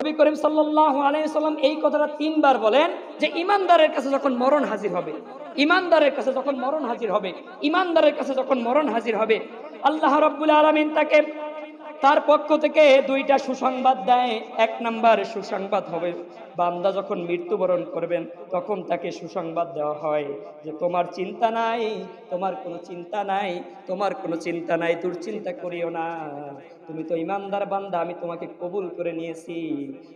নবী করিম সাল্লাল্লাহু আলাইহি ওয়াসাল্লাম এই কথাটা 3 বার বলেন যে ইমানদারের কাছে যখন মরণ হাজির হবে, ইমানদারের কাছে যখন মরণ হাজির হবে, ইমানদারের কাছে যখন মরণ হাজির হবে, আল্লাহ রাব্বুল আলামিন তাকে তার পক্ষ থেকে 2টা সুসংবাদ দেয়। 1 নাম্বার সুসংবাদ হবে, বান্দা যখন মৃত্যুবরণ করবেন তখন তাকে সুসংবাদ দেওয়া হয় যে তোমার চিন্তা নাই, তোমার কোনো চিন্তা নাই, তোমার কোনো চিন্তা নাই, দুশ্চিন্তা করিও না, তুমি তো ইমানদার বান্দা, আমি তোমাকে কবুল করে নিয়েছি,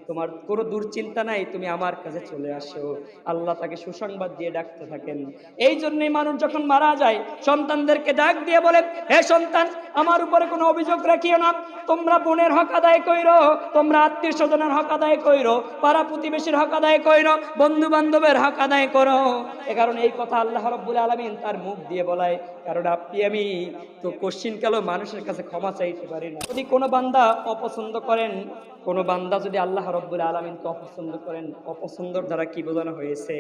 তোমার কোনো দুশ্চিন্তা নাই, তুমি আমার কাছে চলে আসো। আল্লাহ তাকে সুসংবাদ দিয়ে ডাকতে থাকেন। এই জন্যই মানুষ যখন মারা যায় সন্তানদেরকে ডাক দিয়ে বলে, হে সন্তান, আমার উপরে কোনো অভিযোগ রাখিও না, তোমরা বোনের হক আদায় কইরো, তোমরা আত্মীয় স্বজনের হক আদায় কইরো, পাড়া প্রতিবেশীর হক আদায় কইরো, বন্ধু বান্ধবের হক আদায় করো। এ কারণে এই কথা আল্লাহ রাব্বুল আলামিন তার মুখ দিয়ে বলায়, কারণ আপনি আমি তো কোশ্চিনকালেও মানুষের কাছে ক্ষমা চাইতে পারি না। যদি কোনো বান্দা অপছন্দ করেন, কোনো বান্দা যদি আল্লাহ রাব্বুল আলামিনকে অপছন্দ করেন, অপছন্দর দ্বারা কি বোঝানো হয়েছে?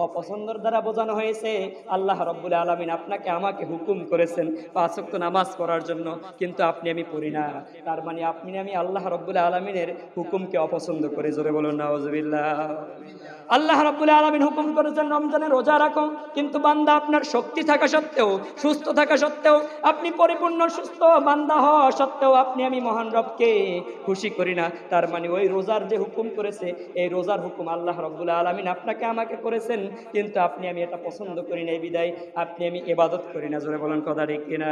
অপছন্দর দ্বারা বোঝানো হয়েছে আল্লাহ রাব্বুল আলামিন আপনাকে আমাকে হুকুম করেছেন 5 ওয়াক্ত নামাজ পড়ার জন্য, কিন্তু আপনি আমি পড়ি না। তার মানে আপনি আমি আল্লাহ রাব্বুল আলামিনের হুকুমকে অপছন্দ করে। জোরে বলুন নাউজুবিল্লাহ। আল্লাহ রাব্বুল আলামিন হুকুম করেছেন রমজানে রোজা রাখো, কিন্তু বান্দা আপনার শক্তি থাকা সত্ত্বেও, সুস্থ থাকা সত্ত্বেও, আপনি পরিপূর্ণ সুস্থ বান্দা হওয়া সত্ত্বেও আপনি আমি মহান রবকে খুশি করি না। তার মানে ওই রোজার যে হুকুম করেছে, এই রোজার হুকুম আল্লাহ রাব্বুল আলামিন আপনাকে আমাকে করেছেন, কিন্তু আপনি আমি এটা পছন্দ করি না, এই বিদায় আপনি আমি ইবাদত করি না। জোরে বলেন কথা ঠিক কিনা?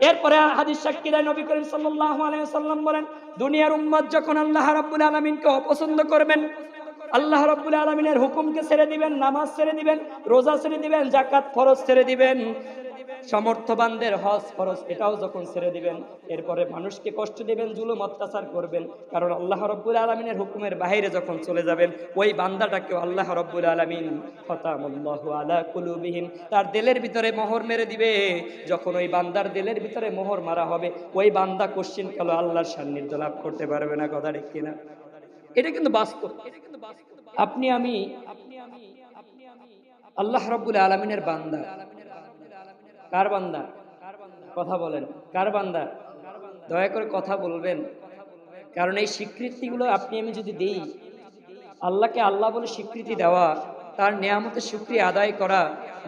এরপরে হাদিস সাক্ষী দেয় নবী করিম সাল্লাল্লাহু আলাইহি ওয়াসাল্লাম বলেন, দুনিয়ার উম্মত যখন আল্লাহ রাব্বুল আলামিনকে অপছন্দ করবেন, আল্লাহ রাব্বুল আলামিনের হুকুমকে ছেড়ে দিবেন, নামাজ ছেড়ে দিবেন, রোজা ছেড়ে দিবেন, যাকাত ফরজ ছেড়ে দিবেন, সমর্থবানদের হজ ফরজ এটাও যখন ছেড়ে দিবেন, এরপরে মানুষকে কষ্ট দিবেন, জুলুম অত্যাচার করবেন, কারণ আল্লাহ রাব্বুল আলামিনের হুকুমের বাইরে যখন চলে যাবেন, ওই বান্দাটাকে আল্লাহ রাব্বুল আলামিন খতামাল্লাহু আলা কুলুবিহিম, তার দিলের ভিতরে মোহর মেরে দিবে। যখন ওই বান্দার দিলের ভিতরে মোহর মারা হবে, ওই বান্দা কোশ্চিন কালো আল্লাহর সান্নিধ্য লাভ করতে পারবে না। কথা ঠিক কিনা? এটা কিন্তু বাস্তব। আপনি আমি আল্লাহ রাব্বুল আলামিনের বান্দা। কার বান্দা? কথা বলেন, কার বান্দা? দয়া করে কথা বলবেন, কারণ এই স্বীকৃতিগুলো আপনি আমি যদি দেই, আল্লাহকে আল্লাহ বলে স্বীকৃতি দেওয়া, তার নেয়ামতের শুকরিয়া আদায় করা,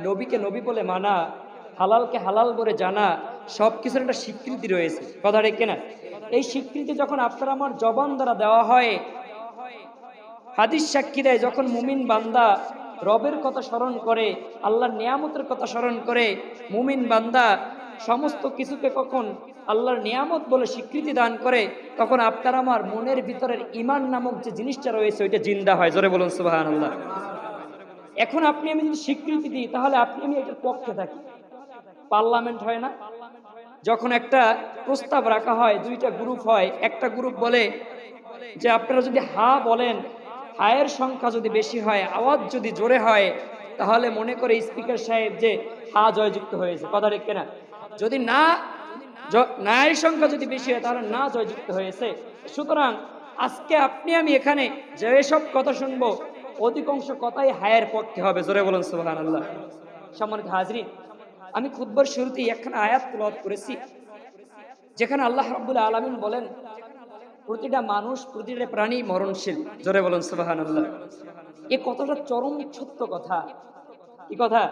নবীকে নবী বলে মানা, হালালকে হালাল বলে জানা, সব কিছুর একটা স্বীকৃতি রয়েছে। কথা ঠিক কিনা? এই স্বীকৃতি যখন আপনার আমার জবান দ্বারা দেওয়া হয়, হাদিস সাক্ষী দেয় যখন মুমিন বান্দা রবের কথা স্মরণ করে, আল্লাহর নিয়ামতের কথা স্মরণ করে, মুমিন বান্দা সমস্ত কিছুকে কখন আল্লাহর নিয়ামত বলে স্বীকৃতি দান করে, তখন আপনার আমার মনের ভিতরের ঈমান নামক যে জিনিসটা রয়েছে ওইটা জিন্দা হয়। জোরে বলুন সুবহানাল্লাহ। এখন আপনি আমি যদি স্বীকৃতি দিই, তাহলে আপনি আমি এটার পক্ষে থাকি। পার্লামেন্ট হয় না, যখন একটা প্রস্তাব রাখা হয়, 2টা গ্রুপ হয়, একটা গ্রুপ বলে যে আপনারা যদি হা বলেন, হায়ের সংখ্যা যদি বেশি হয়, আওয়াজ যদি জোরে হয়, তাহলে মনে করে স্পিকার সাহেব যে হা জয়যুক্ত হয়েছে। কথা ঠিক কিনা? যদি না, নায়ের সংখ্যা যদি বেশি হয়, তাহলে না জয়যুক্ত হয়েছে। সুতরাং আজকে আপনি আমি এখানে যেসব কথা শুনবো, অধিকাংশ কথাই হায়ের পক্ষে হবে। জোরে বলুন সুবহানাল্লাহ। সম্মানিত হাজরিন, আমি খুতবার শুরুতেই একখানা আয়াত তেলাওয়াত করেছি, যেখানে আল্লাহ রাব্বুল আলামিন বলেন প্রতিটা মানুষ, প্রতিটা প্রাণী মরণশীল। জোরে বলুন সুবহানাল্লাহ। এই কথাটা চরম সত্য কথা। কি কথা?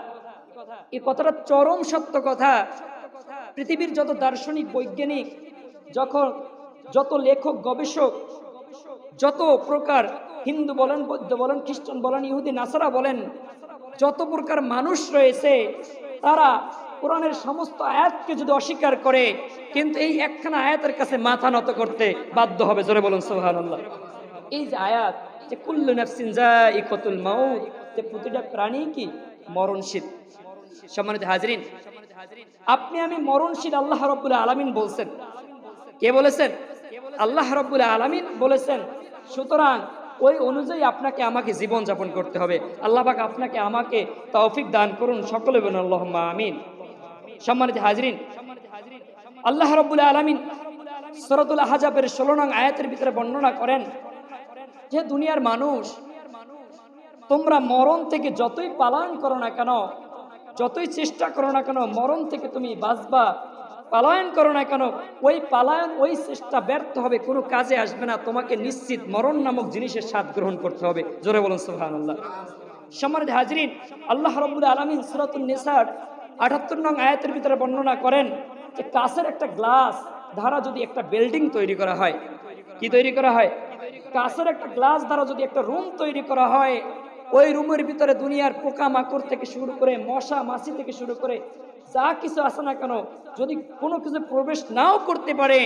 এই কথাটা চরম সত্য কথা। পৃথিবীর যত দার্শনিক, বৈজ্ঞানিক, যত লেখক, গবেষক, যত প্রকার হিন্দু বলেন, বৌদ্ধ বলেন, খ্রিস্টান বলেন, ইহুদি নাসারা বলেন, যত প্রকার মানুষ রয়েছে, তারা কোরআনের সমস্ত আয়াতকে যদি অস্বীকার করে, কিন্তু এই একখানা আয়াতের কাছে মাথা নত করতে বাধ্য হবে। জোরে বলুন সুবহানাল্লাহ। এই যে আয়াত, যে কুল্লু নাফসিন যায়িকাতুল মাউত, যে প্রতিটা প্রাণী কি মরণশীল। সম্মানিত হাজরিন, আপনি আমি মরণশীল আল্লাহ রাব্বুল আলামিন বলছেন। কে বলেছেন? আল্লাহ রাব্বুল আলামিন বলেছেন। সুতরাং ওই অনুযায়ী আপনাকে আমাকে জীবন যাপন করতে হবে। আল্লাহ পাক আপনাকে আমাকে তৌফিক দান করুন। সকলে বলুন আল্লাহুম্মা আমিন। সম্মানিত হাজরিন, আল্লাহ রাব্বুল আলামিন সূরাতুল আহজাবের 16 নং আয়াতের ভিতরে বর্ণনা করেন যে দুনিয়ার মানুষ, তোমরা মরণ থেকে যতই পালায়ন করো না কেন, যতই চেষ্টা করো না কেন, মরণ থেকে তুমি বাঁচবা পালায়ন করো না কেন, ওই পালায়ন, ওই চেষ্টা ব্যর্থ হবে, কোনো কাজে আসবে না। তোমাকে নিশ্চিত মরণ নামক জিনিসের স্বাদ গ্রহণ করতে হবে। জোরে বলুন সুবহানাল্লাহ। সম্মানিত হাজরিন, আল্লাহ রাব্বুল আলামিন সূরাতুন নিসার ৭৮ নং আয়াতের ভিতরে বর্ণনা করেন যে কাঁচের একটা গ্লাস দ্বারা যদি একটা বিল্ডিং তৈরি করা হয়, কি তৈরি করা হয়? কাঁচের একটা গ্লাস দ্বারা যদি একটা রুম তৈরি করা হয়, ওই রুমের ভিতরে দুনিয়ার পোকা মাকড় থেকে শুরু করে মশা মাছি থেকে শুরু করে যা কিছু আছে না কেন, যদি কোনো কিছু প্রবেশ নাও করতে পারে,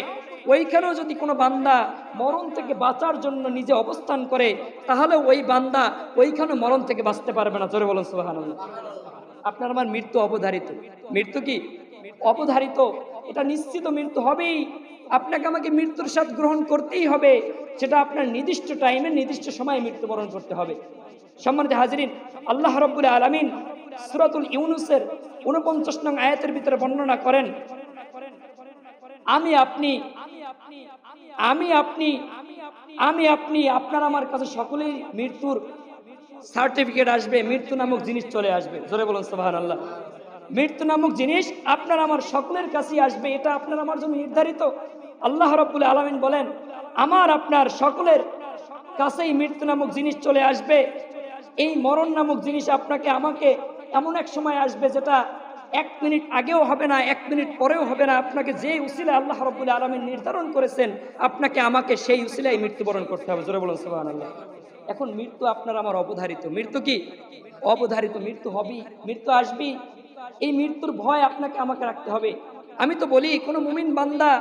ওইখানেও যদি কোনো বান্দা মরণ থেকে বাঁচার জন্য নিজে অবস্থান করে, তাহলে ওই বান্দা ওইখানে মরণ থেকে বাঁচতে পারবে না। জোরে বলুন সুবহানাল্লাহ। আপনার আমার মৃত্যু অবধারিত। মৃত্যু কি অবধারিত? এটা নিশ্চিত মৃত্যু হবেই। আপনাকে আমাকে মৃত্যুর স্বাদ গ্রহণ করতেই হবে। সেটা আপনার নির্দিষ্ট টাইমে নির্দিষ্ট সময়ে মৃত্যুবরণ করতে হবে। সম্মানিত হাজরিন, আল্লাহ রাব্বুল আলামিন সূরাতুল ইউনূসের ৪৯ নং আয়াতের ভিতরে বর্ণনা করেন, আমি আপনি আপনার আমার কাছে সকলেই মৃত্যুর সার্টিফিকেট আসবে, মৃত্যু নামক জিনিস চলে আসবে। জোরে বলুন সুবহানাল্লাহ। মৃত্যু নামক জিনিস আপনার আমার সকলের কাছেই আসবে, এটা আপনার আমার জন্য নির্ধারিত। আল্লাহ রাব্বুল আলামিন বলেন, আমার আপনার সকলের কাছেই মৃত্যু নামক জিনিস চলে আসবে। এই মরণ নামক জিনিস আপনাকে আমাকে এমন এক সময় আসবে যেটা 1 মিনিট আগেও হবে না, 1 মিনিট পরেও হবে না। আপনাকে যে উসিলায় আল্লাহ রাব্বুল আলামিন নির্ধারণ করেছেন, আপনাকে আমাকে সেই উসিলায় মৃত্যুবরণ করতে হবে। জোরে বলুন সুবহানাল্লাহ। এখন মৃত্যু আপনার আমার অবধারিত। মৃত্যু কি অবধারিত? মৃত্যু হবেই, মৃত্যু আসবেই। এই মৃত্যুর ভয় আপনাকে আমাকে রাখতে হবে। আমি তো বলি, কোনো মুমিন বান্দা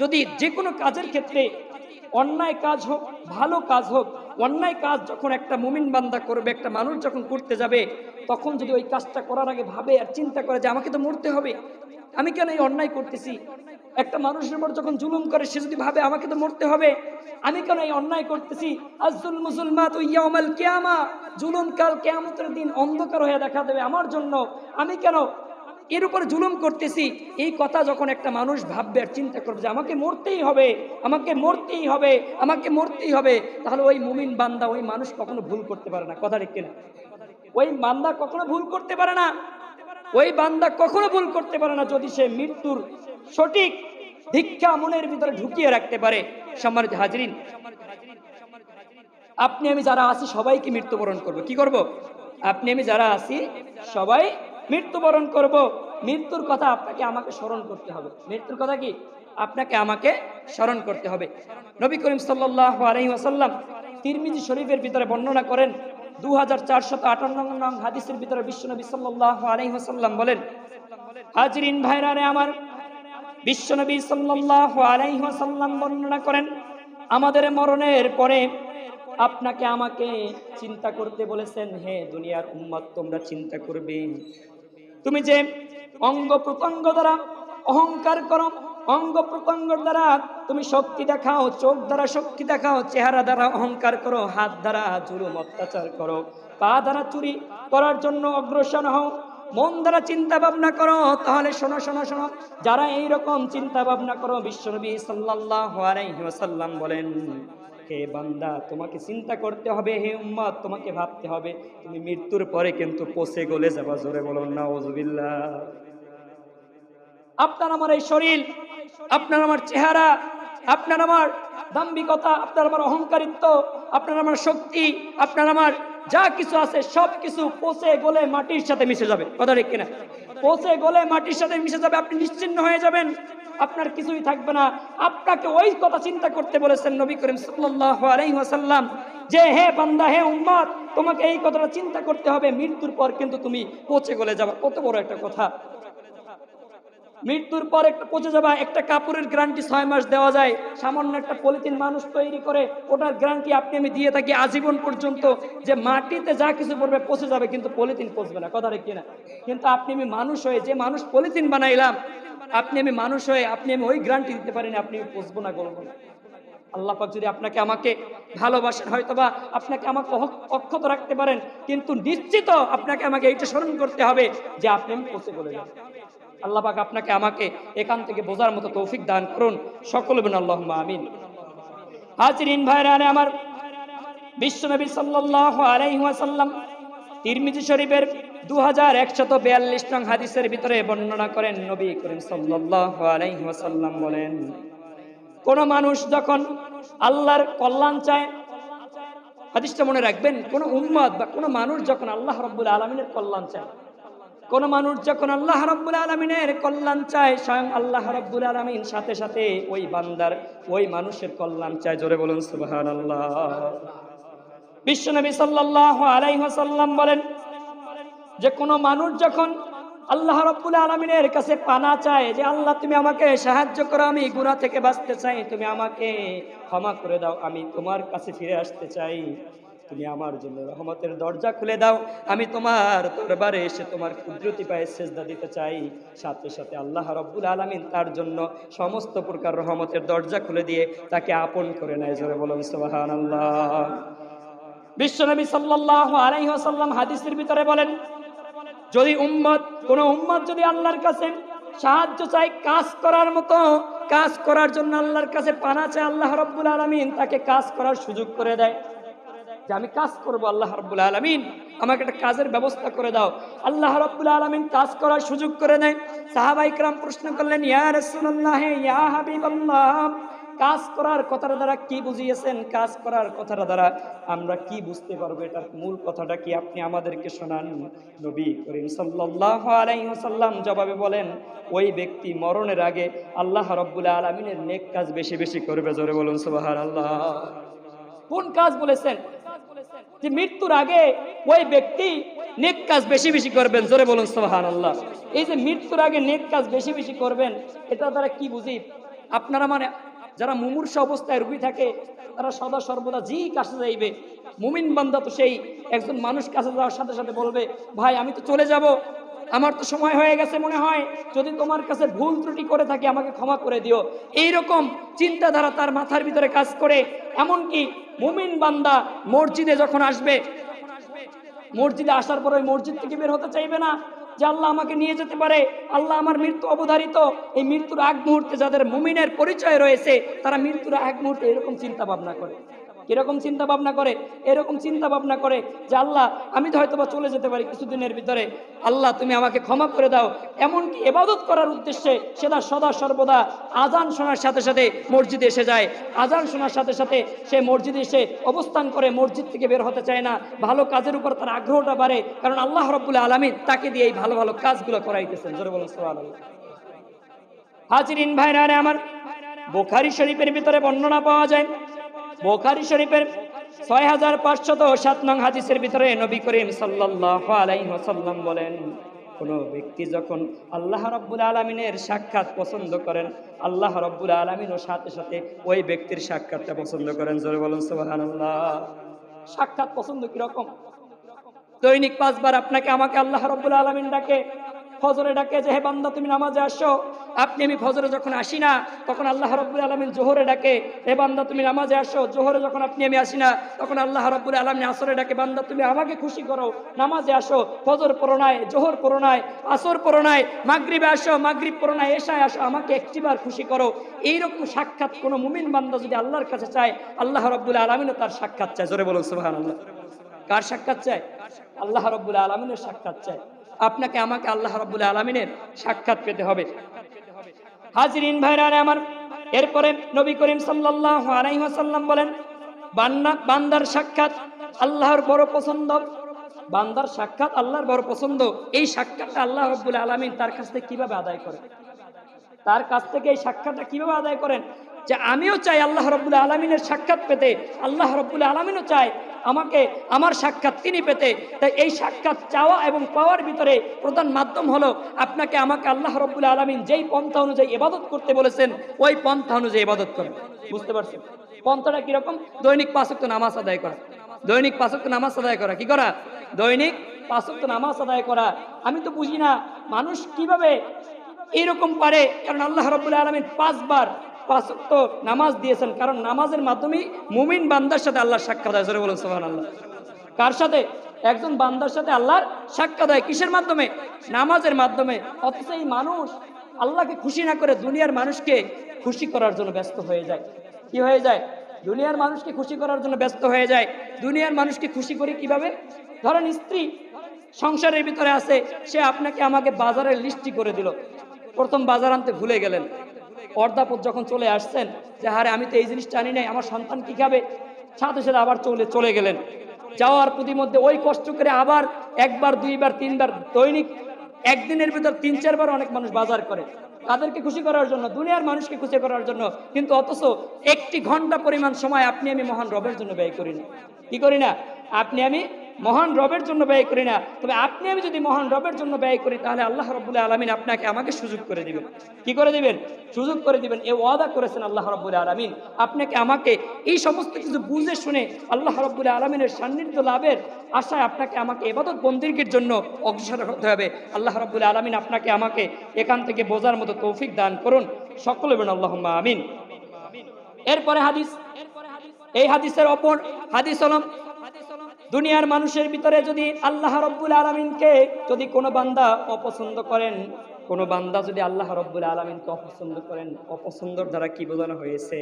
যদি যে কোনো কাজের ক্ষেত্রে, অন্যায় কাজ হোক ভালো কাজ হোক, অন্যায় কাজ যখন একটা মুমিন বান্দা করবে, একটা মানুষ যখন করতে যাবে, তখন যদি ওই কাজটা করার আগে ভাবে আর চিন্তা করে যে আমাকে তো মরতে হবে, আমি কেন এই অন্যায় করতেছি। একটা মানুষের উপর যখন জুলুম করে, সে যদি ভাবে আমাকে তো মরতে হবে, আমি কেন এই অন্যায় করতেছি। আজুল মুসলমাতু ইয়াউমাল কিয়ামা, জুলুম কাল কিয়ামতের দিন অন্ধকার হয়ে দেখা দেবে আমার জন্য, আমি কেন এর উপরে জুলুম করতেছি। এই কথা যখন একটা মানুষ ভাববে আর চিন্তা করবে যে আমাকে মরতেই হবে, আমাকে মরতেই হবে, আমাকে মরতেই হবে, তাহলে ওই মুমিন বান্দা, ওই মানুষ কখনো ভুল করতে পারে না। কথা ঠিক কিনা? ওই বান্দা কখনো ভুল করতে পারে না। ওই বান্দা কখনো ভুল করতে পারে না যদি সে মৃত্যুর সঠিক দীক্ষা মনের ভিতরে ঢুকিয়ে রাখতে পারে। সম্মানিত হাজরিন, আপনি আমি যারা আছি সবাইকে মৃত্যুবরণ করব। কি করব? আপনি আমি যারা আছি সবাই মৃত্যুবরণ করব। মৃত্যুর কথা আপনাকে আমাকে স্মরণ করতে হবে। মৃত্যুর কথা কি আপনাকে আমাকে স্মরণ করতে হবে। নবী করিম সাল্লাল্লাহু আলাইহি ওয়াসাল্লাম তিরমিজি শরীফের ভিতরে বর্ণনা করেন, 2458 নং হাদিসের ভিতরে বিশ্বনবী সাল্লাল্লাহু আলাইহি ওয়াসাল্লাম বলেন, হাজরিন ভাইরা রে আমার, বিশ্বনবী সাল্লাল্লাহু আলাইহি ওয়াসাল্লাম বর্ণনা করেন, আমাদের মরণের পরে আপনাকে আমাকে চিন্তা করতে বলেছেন। হে দুনিয়ার উম্মত, তোমরা চিন্তা করবে, তুমি যে অঙ্গ প্রত্যঙ্গ দ্বারা অহংকার করো, অঙ্গ প্রত্যঙ্গ দ্বারা তুমি শক্তি দেখাও, চোখ দ্বারা শক্তি দেখাও, চেহারা দ্বারা অহংকার করো, হাত দ্বারা জুলুম অত্যাচার করো, পা দ্বারা চুরি করার জন্য অগ্রসর হও, মন দ্বারা চিন্তা ভাবনা করো, তাহলে শোনো শোনো শোনো, যারা এইরকম চিন্তা ভাবনা করো, বিশ্বনবী সাল্লাল্লাহু আলাইহি ওয়াসাল্লাম বলেন, হে বান্দা, তোমাকে চিন্তা করতে হবে, হে উম্মত তোমাকে ভাবতে হবে, তুমি মৃত্যুর পরে কিন্তু পচে গলে যাবা। জোরে বলুন নাউযুবিল্লাহ। আপনার আমার এই শরীর, আপনার আমার চেহারা, আপনার আমার দাম্ভিকতা, আপনার আমার অহংকারিত্ব, আপনার আমার শক্তি, আপনার আমার যা কিছু আছে সব কিছু পচে গলে মাটির সাথে মিশে যাবে। কথা ঠিক কিনা? পচে গলে মাটির সাথে মিশে যাবে, আপনি নিশ্চিহ্ন হয়ে যাবেন, আপনার কিছুই থাকবে না। আপনাকে ওই কথা চিন্তা করতে বলেছেন নবী করিম সাল্লাল্লাহু আলাইহি ওয়াসাল্লাম, যে হে বান্দা, হে উম্মত, তোমাকে এই কথাটা চিন্তা করতে হবে, মৃত্যুর পর কিন্তু তুমি পচে গলে যাবে। কত বড় একটা কথা! মৃত্যুর পর একটা পচে যাবা। একটা কাপড়ের গ্যারান্টি 6 মাস দেওয়া যায়, সামান্য একটা পলিথিন মানুষ তৈরি করে ওটার গ্যারান্টি আপনি আমি দিয়ে থাকি আজীবন পর্যন্ত, যে মাটিতে যা কিছু পড়বে পচে যাবে, কিন্তু পলিথিন পচবে না। কথা ঠিক কিনা? কিন্তু আপনি আমি মানুষ হয়ে, যে মানুষ পলিথিন বানাইলাম, আপনি আমি মানুষ হয়ে আপনি আমি ওই গ্যারান্টি দিতে পারি না আপনি পচবো না, গলবো না। আল্লাহ পাক যদি আপনাকে আমাকে ভালোবাসেন, হয়তোবা আপনাকে আমাকে অক্ষত রাখতে পারেন, কিন্তু নিশ্চিত আপনাকে আমাকে এইটা স্মরণ করতে হবে যে আপনি আমি পচে গলে যাবেন। আল্লাহ পাক আপনাকে আমাকে এখান থেকে বোঝার মতো তৌফিক দান করুন। সকলে বলুন আল্লাহুম্মা আমিন। হাজিরিন ভাইরা আমার, বিশ্বনবী সাল্লাল্লাহু আলাইহি ওয়াসাল্লাম তিরমিজি শরীফের 2142 নং হাদিসের ভিতরে বর্ণনা করেন নবী করিম সাল্লাল্লাহু আলাইহি ওয়াসাল্লাম বলেন, কোন মানুষ যখন আল্লাহর কল্যাণ চায়, হাদিসটা মনে রাখবেন, কোন উম্মত বা কোন মানুষ যখন আল্লাহ রাব্বুল আলামিনের কল্যাণ চায়, কোন মানুষ যখন আল্লাহ রাব্বুল আলামিনের কল্যাণ চায়, স্বয়ং আল্লাহ রাব্বুল আলামিন সাথে সাথে ওই বান্দার ওই মানুষের কল্যাণ চায়। জোরে বলুন সুবহানাল্লাহ। বিশ্বনবী সাল্লাল্লাহু আলাইহি ওয়াসাল্লাম বলেন যে কোন মানুষ যখন আল্লাহ রাব্বুল আলামিনের কাছে পানা চায় যে আল্লাহ তুমি আমাকে সাহায্য করো, আমি গুনাহ থেকে বাঁচতে চাই, তুমি আমাকে ক্ষমা করে দাও, আমি তোমার কাছে ফিরে আসতে চাই, তুমি আমার জন্য রহমতের দরজা খুলে দাও, আমি তোমার দরবারে এসে তোমার কুদরতি পায়ে সিজদা দিতে চাই, সাথে সাথে আল্লাহ রাব্বুল আলামিন তার জন্য সমস্ত প্রকার রহমতের দরজা খুলে দিয়ে তাকে আপন করে নেয়। জোরে বলুন সুবহানাল্লাহ। বিশ্বনবী সাল্লাল্লাহু আলাইহি ওয়াসাল্লাম হাদিসের ভিতরে বলেন, যদি কোন উম্মত যদি আল্লাহর কাছে সাহায্য চায় কাজ করার মতো, কাজ করার জন্য আল্লাহর কাছে পানা চায়, আল্লাহ রাব্বুল আলামিন তাকে কাজ করার সুযোগ করে দেয়, যে আমি কাজ করব, আল্লাহ রাব্বুল আলামিন আমাকে একটা কাজের ব্যবস্থা করে দাও, আল্লাহ রাব্বুল আলামিন কাজ করার সুযোগ করে দেয়। সাহাবায়ে কেরাম প্রশ্ন করলেন, ইয়া রাসূলুল্লাহ, ইয়া হাবিবাল্লাহ, কাজ করার কথাটা দ্বারা কি বুঝিয়েছেন? কাজ করার কথাটা দ্বারা আমরা কি বুঝতে পারবো? এটার মূল কথাটা কি আপনি আমাদেরকে শোনান। নবী করিম সাল্লাল্লাহু আলাইহি ওয়াসাল্লাম জবাবে বলেন, ওই ব্যক্তি মরণের আগে আল্লাহ রাব্বুল আলামিনের নেক কাজ বেশি বেশি করবে। জোরে বলুন সুবহানাল্লাহ। কোন কাজ বলেছেন? যে মৃত্যুর আগে ওই ব্যক্তি নেক কাজ বেশি বেশি করবেন। জোরে বলুন সুবহানাল্লাহ। এই যে মৃত্যুর আগে নেক কাজ বেশি বেশি করবেন, এটা দ্বারা কি বুঝি? আপনারা মানে যারা মুমূর্ষু অবস্থায় রুগী থাকে তারা সদা সর্বদা জি কাছে যাইবে। মুমিন বান্দা তো সেই একজন মানুষ কাছে যাওয়ার সাথে সাথে বলবে, ভাই আমি তো চলে যাব, আমার তো সময় হয়ে গেছে মনে হয়, যদি তোমার কাছে ভুল ত্রুটি করে থাকি আমাকে ক্ষমা করে দিও। এইরকম চিন্তাধারা তার মাথার ভিতরে কাজ করে। এমনকি মুমিন বান্দা মসজিদে যখন আসবে, মসজিদে আসার পর ওই মসজিদ থেকে বের হতে চাইবে না, যে আল্লাহ আমাকে নিয়ে যেতে পারে, আল্লাহ আমার মৃত্যু অবধারিত। এই মৃত্যুর আগ মুহূর্তে যাদের মুমিনের পরিচয় রয়েছে তারা মৃত্যুর আগ মুহূর্তে এরকম চিন্তা ভাবনা করে। কিরকম চিন্তা ভাবনা করে? এরকম চিন্তা ভাবনা করে যে আল্লাহ আমি তো হয়তো বা চলে যেতে পারি কিছুদিনের ভিতরে, আল্লাহ তুমি আমাকে ক্ষমা করে দাও। এমনকি ইবাদত করার উদ্দেশ্যে সেটা সদা সর্বদা আজান শোনার সাথে সাথে মসজিদে এসে যায়, আজান শোনার সাথে সাথে সে মসজিদে এসে অবস্থান করে, মসজিদ থেকে বের হতে চায় না। ভালো কাজের উপর তার আগ্রহটা বাড়ে, কারণ আল্লাহ রাব্বুল আলামিন তাকে দিয়ে এই ভালো ভালো কাজগুলো করাইতেছেন। জোরে বলুন সুবহানাল্লাহ। হাজিরিন ভাইরা আমার, বুখারী শরীফের ভিতরে বর্ণনা পাওয়া যায়, বুখারী শরীফের 6507 নং হাদিসের ভিতরে নবী করিম সাল্লাল্লাহু আলাইহি ওয়াসাল্লাম বলেন, কোন ব্যক্তি যখন আল্লাহ রাব্বুল আলামিনের সাক্ষাৎ পছন্দ করেন, আল্লাহ রাব্বুল আলামিনও সাথে সাথে ওই ব্যক্তির সাক্ষাৎটা পছন্দ করেন। জোরে বলুন সুবহানাল্লাহ। সাক্ষাৎ পছন্দ কি রকম? দৈনিক 5 বার আপনাকে আমাকে আল্লাহ রাব্বুল আলামিন ডাকে, ফজরে ডাকে যে হে বান্দা তুমি নামাজে আসো। আমি ফজরে যখন আসি না তখন আল্লাহ রাব্বুল আলামিন জোহরে ডাকে, হে বান্দা তুমি নামাজে আসো। জোহরে যখন আমি আসি না তখন আল্লাহ রাব্বুল আলামিন আসরে ডাকে, বান্দা তুমি আমাকে খুশি করো, নামাজে আসো। ফজর পড়ো নাই, জোহর পড়ো নাই, আসর পড়ো নাই, মাগরিবে আসো, মাগরিব পড়ো নাই, এশায় আসো, আমাকে একটিবার খুশি করো। এইরকম সাক্ষাৎ কোনো মুমিন বান্দা যদি আল্লাহর কাছে চায়, আল্লাহ রাব্বুল আলামিনও তার সাক্ষাৎ চায়। জোরে বলুন সুবহানাল্লাহ। কার সাক্ষাৎ চায়? আল্লাহ রাব্বুল আলামিনের সাক্ষাৎ চায়। আপনাকে আমাকে আল্লাহ রাব্বুল আলামিনের সাক্ষাৎ পেতে হবে। হাজিরিন ভাইরা আমার, এরপরে নবী করিম সাল্লাল্লাহু আলাইহি ওয়াসাল্লাম বলেন, বান্দার সাক্ষাৎ আল্লাহর বড় পছন্দ। বান্দার সাক্ষাৎ আল্লাহর বড় পছন্দ। এই সাক্ষাৎটা আল্লাহ রাব্বুল আলামিন তার কাছ থেকে কিভাবে আদায় করেন? তার কাছ থেকে এই সাক্ষাৎটা কিভাবে আদায় করেন? যে আমিও চাই আল্লাহ রাব্বুল আলামিনের সাক্ষাৎ পেতে, আল্লাহ রাব্বুল আলামিনও চায় আমাকে আমার সাক্ষাৎ তিনি পেতে। তাই এই সাক্ষাৎ চাওয়া এবং পাওয়ার ভিতরে প্রধান মাধ্যম হলো আপনাকে আমাকে আল্লাহ রাব্বুল আলামিন যেই পন্থা অনুযায়ী ইবাদত করতে বলেছেন ওই পন্থা অনুযায়ী ইবাদত করেন। বুঝতে পারছেন? পন্থাটা কিরকম? দৈনিক 5 ওয়াক্ত নামাজ আদায় করা। দৈনিক 5 ওয়াক্ত নামাজ আদায় করা। কি করা? দৈনিক 5 ওয়াক্ত নামাজ আদায় করা। আমি তো বুঝি না মানুষ কিভাবে এরকম পারে, কারণ আল্লাহ রাব্বুল আলামিন 5 বার 5 ওয়াক্ত নামাজ দিয়েছেন, কারণ নামাজের মাধ্যমে মুমিন বান্দার সাথে আল্লাহর সাক্ষাৎ হয়। জোরে বলুন সুবহানাল্লাহ। কার সাথে? একজন বান্দার সাথে আল্লাহর সাক্ষাৎ হয়। কিসের মাধ্যমে? নামাজের মাধ্যমে। অথচ এই মানুষ আল্লাহকে খুশি না করে দুনিয়ার মানুষকে খুশি করার জন্য ব্যস্ত হয়ে যায়। কি হয়ে যায়? দুনিয়ার মানুষকে খুশি করার জন্য ব্যস্ত হয়ে যায়। দুনিয়ার মানুষকে খুশি করি কিভাবে? ধরেন স্ত্রী সংসারের ভিতরে আছে, সে আপনাকে আমাকে বাজারের লিস্টি করে দিল, প্রথম বাজার আনতে ভুলে গেলেন, অর্ধাপথ যখন চলে আসছেন যে হারে আমি তো এই জিনিসটা আনি নাই, আমার সন্তান কি খাবে, সাথে সাথে আবার চলে গেলেন। যাওয়ার প্রতিমধ্যে ওই কষ্ট করে আবার একবার, দুইবার, তিনবার, দৈনিক একদিনের ভিতর 3-4 বার অনেক মানুষ বাজার করে তাদেরকে খুশি করার জন্য, দুনিয়ার মানুষকে খুশি করার জন্য, কিন্তু অথচ 1 ঘন্টা পরিমাণ সময় আপনি আমি মহান রবের জন্য ব্যয় করি না। কি করি না? আপনি আমি মহান রবের জন্য ব্যয় করি না। তবে আপনি আমি যদি মহান রবের জন্য ব্যয় করি, তাহলে আল্লাহ রাব্বুল আলামিন আপনাকে আমাকে সুযোগ করে দিবেন। কি করে দিবেন? সুযোগ করে দিবেন। এই ওয়াদা করেছেন আল্লাহ রাব্বুল আলামিন। আপনাকে আমাকে এই সমস্ত কিছু বুঝে শুনে আল্লাহ রাব্বুল আলামিনের সান্নিধ্য লাভের আশায় আপনাকে আমাকে ইবাদত বন্দেগীর জন্য অগ্রসর হতে হবে। আল্লাহ রাব্বুল আলামিন আপনাকে আমাকে এখান থেকে বোঝার মতো তৌফিক দান করুন। সকলে বলুন আল্লাহুম্মা আমিন। এরপরে হাদিস, এই হাদিসের অপর হাদিস হলো, দুনিয়ার মানুষের ভিতরে যদি আল্লাহ রাব্বুল আলামিনকে যদি কোনো বান্দা অপছন্দ করেন, কোনো বান্দা যদি আল্লাহ রাব্বুল আলামিনকে অপছন্দ করেন, অপছন্দর দ্বারা কি বোঝানো হয়েছে?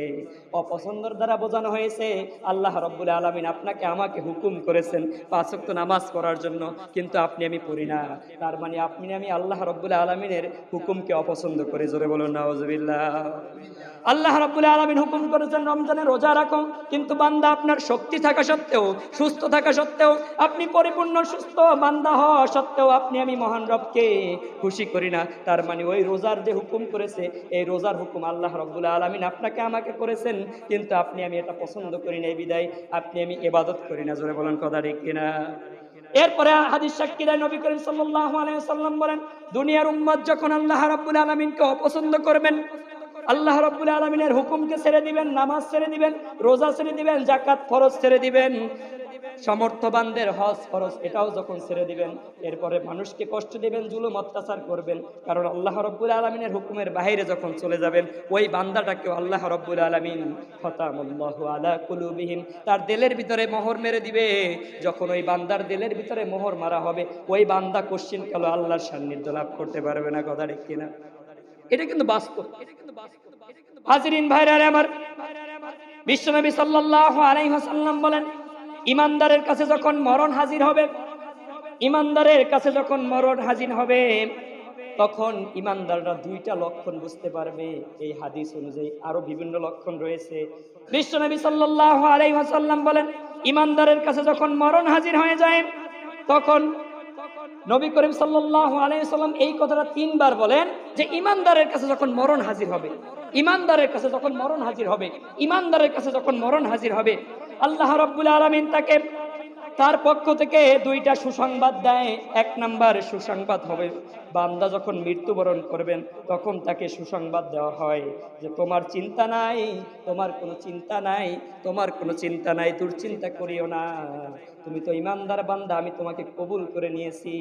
অপছন্দর দ্বারা বোঝানো হয়েছে আল্লাহ রাব্বুল আলামিন আপনাকে আমাকে হুকুম করেছেন 5 ওয়াক্ত নামাজ পড়ার জন্য, কিন্তু আপনি আমি পড়ি না। তার মানে আপনি আমি আল্লাহ রাব্বুল আলামিনের হুকুমকে অপছন্দ করে। জোরে বলুন নাউজুবিল্লাহ। আল্লাহ রাব্বুল আলামিন হুকুম করেছেন রমজানে রোজা রাখো, কিন্তু বান্দা আপনার শক্তি থাকা সত্ত্বেও, সুস্থ থাকা সত্ত্বেও, আপনি পরিপূর্ণ সুস্থ বান্দা হওয়া সত্ত্বেও আপনি আমি মহান রবকে খুশি করি না। তার মানে ওই রোজার যে হুকুম করেছে, এই রোজার হুকুম আল্লাহ রাব্বুল আলামিন আপনাকে আমাকে করেছেন, কিন্তু আপনি আমি এটা পছন্দ করি না, এই বিদায় আপনি আমি ইবাদত করি না। জোরে বলেন কথা ঠিক কিনা? এরপরে হাদিস সাক্ষী দেয় নবী করিম সাল্লাল্লাহু আলাইহি ওয়াসাল্লাম বলেন, দুনিয়ার উম্মত যখন আল্লাহ রাব্বুল আলামিনকে অপছন্দ করবেন, আল্লাহ রাব্বুল আলামিনের হুকুমকে ছেড়ে দিবেন, নামাজ ছেড়ে দিবেন, রোজা ছেড়ে দিবেন, যাকাত ফরজ ছেড়ে দিবেন, সমর্থবানদের হজ ফরজ এটাও যখন ছেড়ে দিবেন, এরপরে মানুষকে কষ্ট দিবেন, জুলুম অত্যাচার করবেন, কারণ আল্লাহ রাব্বুল আলামিনের হুকুমের বাইরে যখন চলে যাবেন, ওই বান্দাটাকেও আল্লাহ রাব্বুল আলামিন খতামাল্লাহু আলা কুলুবিহিম, তার দিলের ভিতরে মোহর মেরে দিবে। যখন ওই বান্দার দিলের ভিতরে মোহর মারা হবে, ওই বান্দা কোশ্চিন কালো আল্লাহর সান্নিধ্য লাভ করতে পারবে না। কথা ঠিক কিনা? এটা কিন্তু বাস্তব। হাজিরিন ভাইরা আমার, বিশ্বনবী সাল্লাল্লাহু আলাইহি ওয়াসাল্লাম বলেন, ইমানদারের কাছে যখন মরণ হাজির হবে, ইমানদারের কাছে যখন মরণ হাজির হবে, তখন ইমানদাররা 2টা লক্ষণ বুঝতে পারবে। এই হাদিস অনুযায়ী আরো বিভিন্ন লক্ষণ রয়েছে। বিশ্বনবী সাল্লাল্লাহু আলাইহি ওয়াসাল্লাম বলেন, ইমানদারের কাছে যখন মরণ হাজির হয়ে যায়, তখন নবী করিম সাল্লাল্লাহু আলাইহি ওয়াসাল্লাম এই কথাটা 3 বার বলেন যে ইমানদারের কাছে যখন মরণ হাজির হবে, ইমানদারের কাছে যখন মরণ হাজির হবে, ইমানদারের কাছে যখন মরণ হাজির হবে, আল্লাহ রাব্বুল আলামিন তাকে তার পক্ষ থেকে 2টা সুসংবাদ দেয়। 1 নাম্বার সুসংবাদ হবে, বান্দা যখন মৃত্যুবরণ করবেন তখন তাকে সুসংবাদ দেওয়া হয় যে তোমার চিন্তা নাই, তোমার কোনো চিন্তা নাই, তোমার কোনো চিন্তা নাই, দুশ্চিন্তা করিও না, তুমি তো ইমানদার বান্দা, আমি তোমাকে কবুল করে নিয়েছি,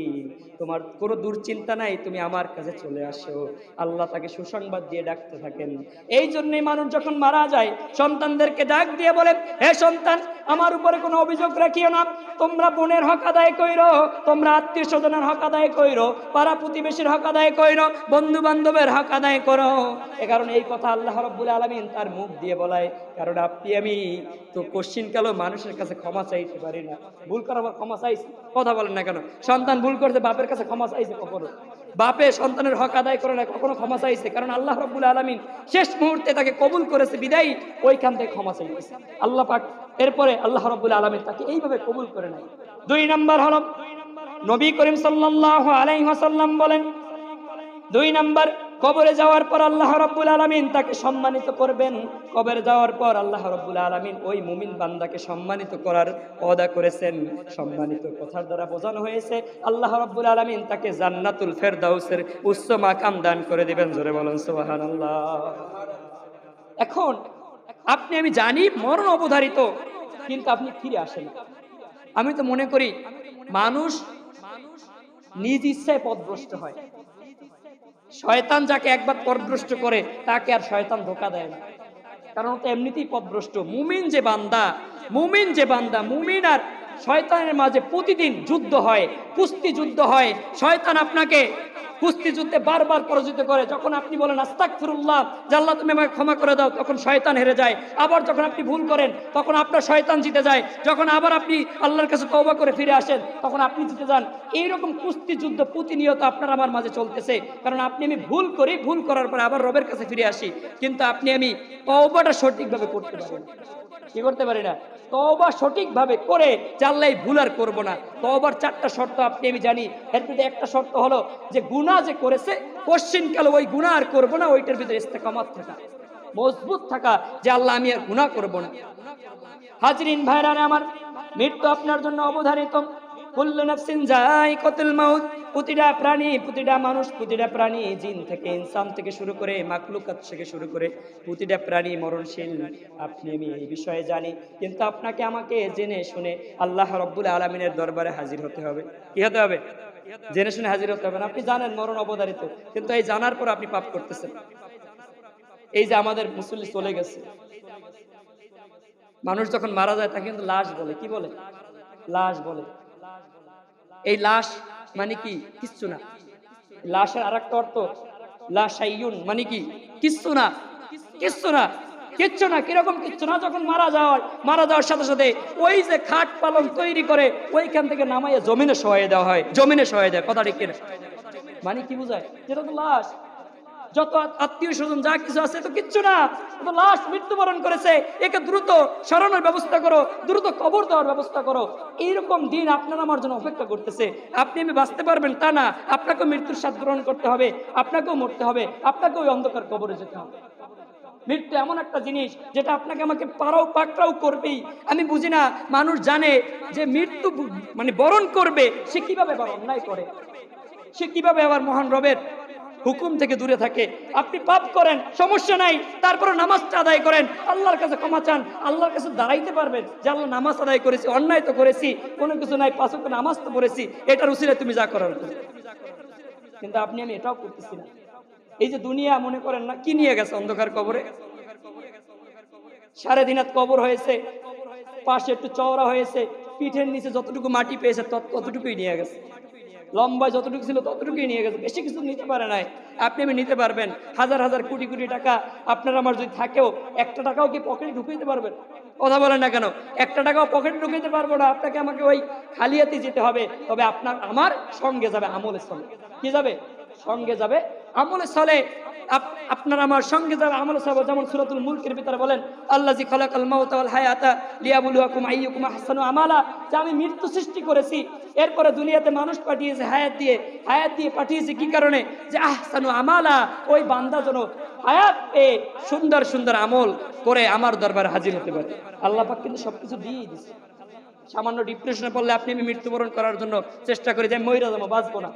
তোমার কোনো দুশ্চিন্তা নাই, তুমি আমার কাছে চলে আসো। আল্লাহ তাকে সুসংবাদ দিয়ে ডাকতে থাকেন। এই জন্যই মানুষ যখন মারা যায়, সন্তানদেরকে ডাক দিয়ে বলে, হে সন্তান, আমার উপরে কোনো অভিযোগ রাখিও না, তোমরা বোনের হক আদায় কইরো, তোমরা আত্মীয় স্বজনের হক আদায় কইরো, পাড়া প্রতিবেশীর হক আদায় কইরো, বন্ধু বান্ধবের হক আদায় করো। এ কারণে এই কথা আল্লাহ রাব্বুল আলামিন তার মুখ দিয়ে বলায়, কারণ আপনি আমি তো কোশ্চিন কালো মানুষের কাছে ক্ষমা চাইতে পারি না। ভুল করার পর ক্ষমা চাইছি, কথা বলেন না কেন? সন্তান ভুল করতে বাপের কাছে ক্ষমা চাইছে কখনো? বাপে সন্তানের হক আদায় করে না, কখনো ক্ষমা চাইছে? কারণ আল্লাহ রাব্বুল আলামিন শেষ মুহূর্তে তাকে কবুল করেছে, বিদায় ওইখান থেকে ক্ষমা চাইছে আল্লাহ পাক। এরপরে আল্লাহ রাব্বুল আলামিন তাকে এইভাবে কবুল করে নেয়। 2 নাম্বার হলো, নবী করিম সাল্লাল্লাহু আলাইহি ওয়াসাল্লাম বলেন, 2 নাম্বার, কবরে যাওয়ার পর আল্লাহ রাব্বুল আলামিন তাকে সম্মানিত করবেন। কবরে যাওয়ার পর আল্লাহ রাব্বুল আলামিন ওই মুমিন বান্দাকে সম্মানিত করার ওয়াদা করেছেন। সম্মানিত কথার দ্বারা বোঝানো হয়েছে আল্লাহ রাব্বুল আলামিন তাকে জান্নাতুল ফেরদাউসের উচ্চ মাকাম দান করে দিবেন। জোরে বলুন সুবহানাল্লাহ। এখন আপনি আমি জানি মরণ অবধারিত, কিন্তু আপনি ফিরে আসেন। আমি তো মনে করি মানুষ নিজ ইচ্ছায় পথভ্রষ্ট হয়। শয়তান যাকে একবার পথভ্রষ্ট করে তাকে আর শয়তান ধোঁকা দেয় না, কারণ তো এমনিতেই পথভ্রষ্ট। মুমিন যে বান্দা, মুমিন আর শয়তানের মাঝে প্রতিদিন যুদ্ধ হয়, কুস্তি যুদ্ধ হয়। শয়তান আপনাকে কুস্তি যুদ্ধে বারবার পরাজিত করে। যখন আপনি বলেন আস্তাগফিরুল্লাহ, যে আল্লাহ তুমি আমাকে ক্ষমা করে দাও, তখন শয়তান হেরে যায়। আবার যখন আপনি ভুল করেন তখন আপনার শয়তান জিতে যায়। যখন আবার আপনি আল্লাহর কাছে তওবা করে ফিরে আসেন তখন আপনি জিতে যান। এইরকম কুস্তি যুদ্ধ প্রতিনিয়ত আপনার আমার মাঝে চলতেছে। কারণ আপনি আমি ভুল করি, ভুল করার পরে আবার রবের কাছে ফিরে আসি, কিন্তু আপনি আমি তওবাটা সঠিকভাবে করতে পারি না। কি করতে পারি না? তওবা সঠিকভাবে করে যে আল্লাহ ভুল আর করবো না। তওবার 4টা শর্ত আপনি আমি জানি। এর ভিতরে একটা শর্ত হলো যে গুনাহ যে করেছে পশ্চিমকালে ওই গুনাহ আর করবো না, ওইটার ভিতরে ইস্তেকামত থাকা, মজবুত থাকা যে আল্লাহ আমি আর গুনাহ করবো না। হাজরিন ভাইরা আমার, মৃত্যু আপনার জন্য অবধারিত। কুল্লু নাফসিন যায়িকাতুল মাউত, প্রতিটা প্রাণী, প্রতিটা মানুষ, প্রতিটা প্রাণী, জিন থেকে ইনসান থেকে শুরু করে মাখলুকাত থেকে শুরু করে প্রতিটা প্রাণী মরণশীল। আপনি আমি এই বিষয়ে জানি, কিন্তু আপনাকে আমাকে জেনে শুনে আল্লাহ রাব্বুল আলামিনের দরবারে হাজির হতে হবে। কি হতে হবে? জেনে শুনে হাজির হতে হবে। আপনি জানেন মরণ অবধারিত, কিন্তু এই জানার পর আপনি পাপ করতেছেন। এই যে আমাদের মুসল্লি চলে গেছে, মানুষ যখন মারা যায় তাকে কিন্তু লাশ বলে। কি বলে? লাশ বলে। এই লাশ মানে কি? কিচ্ছু না। লাশের আরেকটা অর্থ লাশাইয়ুন, মানে কি? কিচ্ছু না, কিচ্ছু না, কিচ্ছু না। কিরকম কিচ্ছু না? যখন মারা যাওয়ার সাথে সাথে ওই যে খাট পালং তৈরি করে ওইখান থেকে নামাইয়া জমিনে শোয়াই দেওয়া হয়, জমিনে শোয়াই দেয়। কথা ঠিক কিনা? মানে কি বুঝায়? যেটা তো লাশ। যত আত্মীয় স্বজন যা কিছু আছে তো কিচ্ছু না, তো লাশ মৃত্যুবরণ করেছে, একে দ্রুত সরানোর ব্যবস্থা করো, দ্রুত কবর দেওয়ার ব্যবস্থা করো। এইরকম দিন আপনার আমার জন্য অপেক্ষা করতেছে। আপনি আমি বাঁচতে পারবেন তা না, আপনাকেও মৃত্যুর স্বাদ গ্রহণ করতে হবে, আপনাকেও মরতে হবে, আপনাকেও ওই অন্ধকার কবরে যেতে হবে। মৃত্যু এমন একটা জিনিস যেটা আপনাকে আমাকে পাকড়াও করবেই। আমি বুঝি না মানুষ জানে যে মৃত্যু মানে বরণ করবে, সে কিভাবে আবার অন্যায় করে, সে কিভাবে আবার মহান রবের হুকুম থেকে দূরে থাকে। আপনি পাপ করেন সমস্যা নাই, তারপরে নামাজটা আদায় করেন, আল্লাহর কাছে ক্ষমা চান, আল্লাহর কাছে দাঁড়াইতে পারবেন যে আল্লাহ নামাজ আদায় করেছি, অন্যায় তো করেছি, কোনো কিছু নাই, 5 ওয়াক্ত নামাজ তো পড়েছি, এটার উসিলায় তুমি যা করার করো। কিন্তু আপনি আমি এটাও করতেছি না। এই যে দুনিয়া মনে করেন না কি নিয়ে গেছে অন্ধকার কবরে? 3.5 হাত কবর হয়েছে, পাশে একটু চওড়া হয়েছে, পিঠের নিচে যতটুকু মাটি পেয়েছে ততটুকুই নিয়ে গেছে, লম্বায় যতটুকু ছিল ততটুকুই নিয়ে গেছে, বেশি কিছু নিতে পারে নাই। আপনি আমি নিতে পারবেন হাজার হাজার কোটি কোটি টাকা আপনার আমার যদি থাকেও, একটা টাকাও কি পকেটে ঢুকাইতে পারবেন? কথা বলেন না কেন? একটা টাকাও পকেটে ঢুকাইতে পারবো না। আপনাকে আমাকে ওই খালিয়াতে যেতে হবে। তবে আপনার আমার সঙ্গে যাবে আমলের সঙ্গে। কি যাবে? সঙ্গে যাবে আমলের সলে। আপনার আমার সঙ্গে যাবে আমলের সলে। যেমন সূরাতুল মুলকের ভিতরে বলেন আল্লাযী খালাকাল মাউতা ওয়াল হায়াতা লিয়াবলুয়াকুম আইয়ুকুম আহসানু আমালা, যে আমি মৃত্যু সৃষ্টি করেছি, এরপরে দুনিয়াতে মানুষ পাঠিয়েছে হায়াত দিয়ে পাঠিয়েছে। কি কারণে? যে আহসানু আমালা, ওই বান্দা যেন হায়াত পেয়ে সুন্দর সুন্দর আমল করে আমার দরবারে হাজির হতে পারে। আল্লাহ পাক কিন্তু সবকিছু দিয়েই দিচ্ছে। সামান্য ডিপ্রেশনে পড়লে আপনি আমি মৃত্যুবরণ করার জন্য চেষ্টা করি যে মইরা যাবো, বাঁচবো না,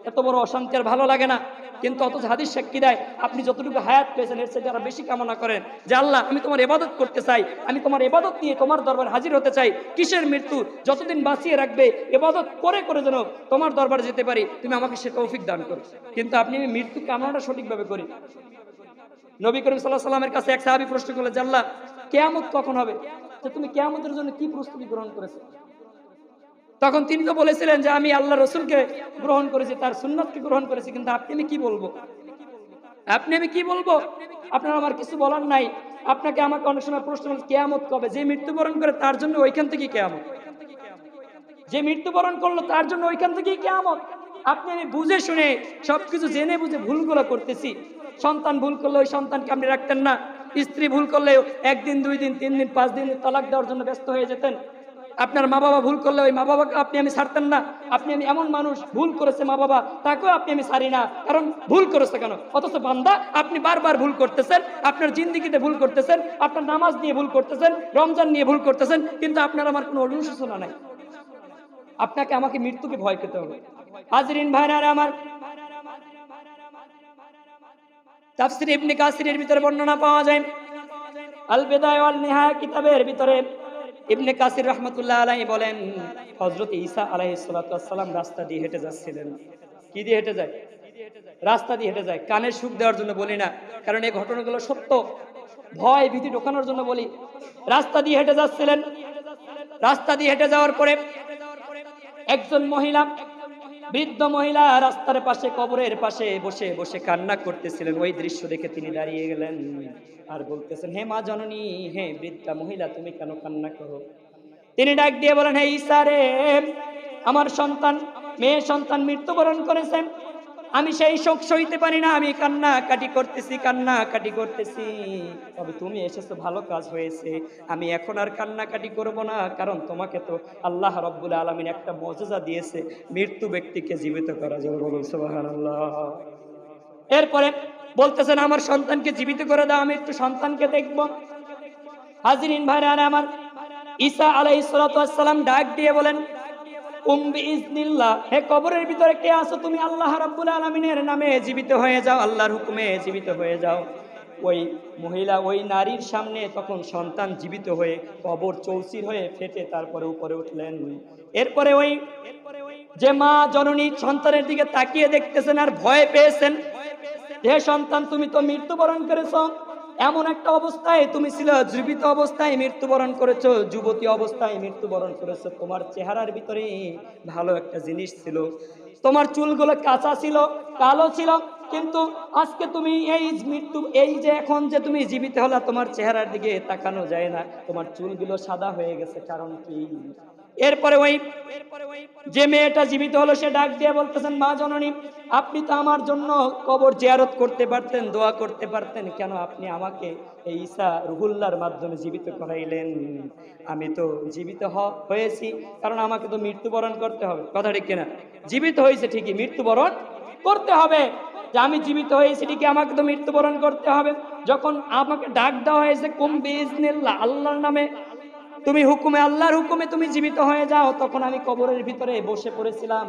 এত বড় অশান্তি আর ভালো লাগে না। কিন্তু অথচ হাদিস সাক্ষী দেয় আপনি যতটুকু হায়াত পেয়েছেন এর চেয়ে যারা বেশি কামনা করেন যে আল্লাহ আমি তোমার ইবাদত করতে চাই, আমি তোমার ইবাদত নিয়ে তোমার দরবারে হাজির হতে চাই। কিসের মৃত্যু? যতদিন বাঁচিয়ে রাখবে ইবাদত করে করে যেন তোমার দরবারে যেতে পারি, তুমি আমাকে সে তৌফিক দান করো। কিন্তু আপনি মৃত্যু কামনাটা সঠিকভাবে করি। নবী করিম সাল্লাল্লাহু আলাইহি ওয়াসাল্লামের কাছে এক সাহাবী প্রশ্ন করলেন যে আল্লাহ কিয়ামত কখন হবে, যে তুমি কিয়ামতের জন্য কি প্রস্তুতি গ্রহণ করেছো? তখন তিনি তো বলেছিলেন যে আমি আল্লাহ রসুলকে গ্রহণ করেছি, তার সুন্নাতকে গ্রহণ করেছি, কিন্তু আপনি আমি কি বলবো? আপনি আমি কি বলবো? আপনার আমার কিছু বলার নাই। আপনাকে আমাকে অনেক সময় প্রশ্ন করেন কিয়ামত কবে? যে মৃত্যুবরণ করে তার জন্য ওইখান থেকেই কিয়ামত, যে মৃত্যুবরণ করলো তার জন্য ওইখান থেকেই কিয়ামত। আপনি আমি বুঝে শুনে সবকিছু জেনে বুঝে ভুলগুলো করতেছি। সন্তান ভুল করলে ওই সন্তানকে আপনি রাখতেন না, স্ত্রী ভুল করলে 1 দিন 2 দিন 3 দিন 5 দিন তালাক দেওয়ার জন্য ব্যস্ত হয়ে যেতেন। আপনার মা বাবা ভুল করলে ওই মা বাবাকে আপনি আমি ছাড়তেন না। আপনি আমি এমন মানুষ ভুল করেছে মা বাবা, তাকেও আপনি আমি ছাড়ি না, কারণ ভুল করেছে কেন? অথচ বান্দা আপনি বারবার ভুল করতেছেন, আপনার জিন্দেগিতে ভুল করতেছেন, আপনার নামাজ নিয়ে ভুল করতেছেন, রমজান নিয়ে ভুল করতেছেন, কিন্তু আপনার আমার কোনো অনুশোচনা নাই। আপনাকে আমাকে মৃত্যুকে ভয় পেতে হবে। হাজরিন ভাইরা আমার, তাফসীর ইবনে কাসিরের ভিতরে বর্ণনা পাওয়া যায়, আল বিদায়া ওয়াল নিহায়া কিতাবের ভিতরে ইবনে কাসির রাহমাতুল্লাহ আলাইহি বলেন হযরত ঈসা আলাইহিস সালাতু ওয়াস সালাম রাস্তা দিয়ে হেঁটে যাচ্ছিলেন। কি দিয়ে হেঁটে যায়? রাস্তা দিয়ে হেঁটে যায়। কানের সুখ দেওয়ার জন্য বলি না, কারণ এই ঘটনাগুলো সত্য, ভয় ভীতি ঢোকানোর জন্য বলি। রাস্তা দিয়ে হেঁটে যাচ্ছিলেন, রাস্তা দিয়ে হেঁটে যাওয়ার পরে একজন মহিলা, বৃদ্ধ মহিলা রাস্তার পাশে কবরের পাশে বসে বসে কান্না করতেছিলেন। ওই দৃশ্য দেখে তিনি দাঁড়িয়ে গেলেন আর বলতেছেন, হে মা জননী, হে বৃদ্ধা মহিলা, তুমি কেন কান্না করো? তিনি ডাক দিয়ে বলেন, হে ঈসা রে, আমার সন্তান, মেয়ে সন্তান মৃত্যুবরণ করেছেন। আমি সেই শোক সইতে পারি না, আমি কান্নাকাটি করতেছি। তবে তুমি এসেছো, ভালো কাজ হয়েছে। আমি এখন আর কান্নাকাটি করব না, কারণ তোমাকে তো আল্লাহ রাব্বুল আলামিন একটা মুজিজা দিয়েছে, মৃত্যু ব্যক্তিকে জীবিত করা যাবে। বলুন সুবহানাল্লাহ। এরপরে বলতেছেন, আমার সন্তানকে জীবিত করে দাও, আমি একটু সন্তানকে দেখব। হাজিরিন ভাইরা আমার, ঈসা আলাইহিস সালাতু ওয়াস সালাম ডাক দিয়ে বলেন, বিইজনিল্লাহ, হে কবরের ভিতরে কে আছো তুমি, আল্লাহ রাব্বুল আলামিনের নামে জীবিত হয়ে যাও, আল্লাহর হুকুমে জীবিত হয়ে যাও। ওই মহিলা, ওই নারীর সামনে তখন সন্তান জীবিত হয়ে কবর চৌচির হয়ে ফেটে তারপরে উপরে উঠলেন। এরপরে ওই যে মা জননী সন্তানের দিকে তাকিয়ে দেখতেছেন আর ভয় পেয়েছেন, হে সন্তান, তুমি তো মৃত্যুবরণ করেছো। এমন একটা অবস্থায় তুমি ছিল, জীবিত অবস্থায় মৃত্যুবরণ করেছো, যুবতী অবস্থায় মৃত্যুবরণ করেছো। তোমার চেহারার ভিতরে ভালো একটা জিনিস ছিল, তোমার চুলগুলো কাঁচা ছিল, কালো ছিল, কিন্তু আজকে তুমি এই যে এখন যে তুমি জীবিত হলা, তোমার চেহারার দিকে তাকানো যায় না, তোমার চুলগুলো সাদা হয়ে গেছে, কারণ কি? এরপরে ওই যে মেয়েটা জীবিত হলো সে ডাক দিয়ে বলতেছেন, মা জননী, আপনি তো আমার জন্য কবর জিয়ারত করতে পারতেন, দোয়া করতে পারতেন, কেন আপনি আমাকে এই ঈসা রুহুল্লাহর মাধ্যমে জীবিত করাইলেন? আমি তো জীবিত হয়েছি, কারণ আমাকে তো মৃত্যুবরণ করতে হবে। কথা ঠিক কিনা? জীবিত হয়েছে ঠিকই, মৃত্যুবরণ করতে হবে। যে আমি জীবিত হয়েছি ঠিকই, আমাকে তো মৃত্যুবরণ করতে হবে। যখন আমাকে ডাক দেওয়া হয়েছে কুম বিইজনিল্লাহ, আল্লাহর নামে, তুমি হুকুমে, আল্লাহর হুকুমে তুমি জীবিত হয়ে যাও, তখন আমি কবরের ভিতরে বসে পড়েছিলাম।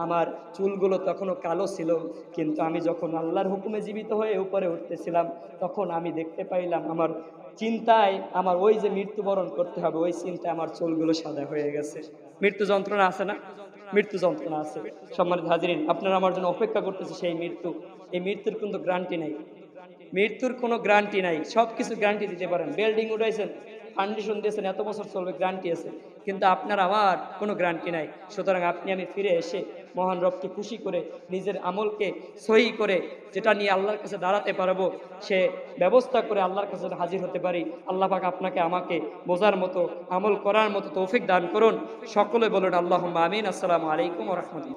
আমার চুলগুলো তখনও কালো ছিল, কিন্তু আমি যখন আল্লাহর হুকুমে জীবিত হয়ে উপরে উঠতেছিলাম, তখন আমি দেখতে পাইলাম আমার চিন্তায়, আমার ওই যে মৃত্যুবরণ করতে হবে, ওই চিন্তায় আমার চুলগুলো সাদা হয়ে গেছে। মৃত্যু যন্ত্রণা আছে না? মৃত্যু যন্ত্রণা আছে। সম্মানিত হাজিরিন, আপনারা আমার জন্য অপেক্ষা করতেছে সেই মৃত্যু। এই মৃত্যুর কিন্তু গ্যারান্টি নাই, মৃত্যুর কোনো গ্যারান্টি নাই। সব কিছু গ্যারান্টি দিতে পারেন, বিল্ডিং উঠাইছেন, ফাউন্ডেশন দিয়েছেন, এত বছর চলবে, গ্যারান্টি আছে, কিন্তু আপনার আমার কোনো গ্যারান্টি নাই। সুতরাং আপনি আমি ফিরে এসে মহান রবকে খুশি করে, নিজের আমলকে সহি করে, যেটা নিয়ে আল্লাহর কাছে দাঁড়াতে পারবো, সে ব্যবস্থা করে আল্লাহর কাছে হাজির হতে পারি। আল্লাহ পাক আপনাকে আমাকে বোঝার মতো, আমল করার মতো তৌফিক দান করুন। সকলে বলুন আল্লাহুম্মা আমিন। আসসালামু আলাইকুম ওয়া রাহমাতুল্লাহ।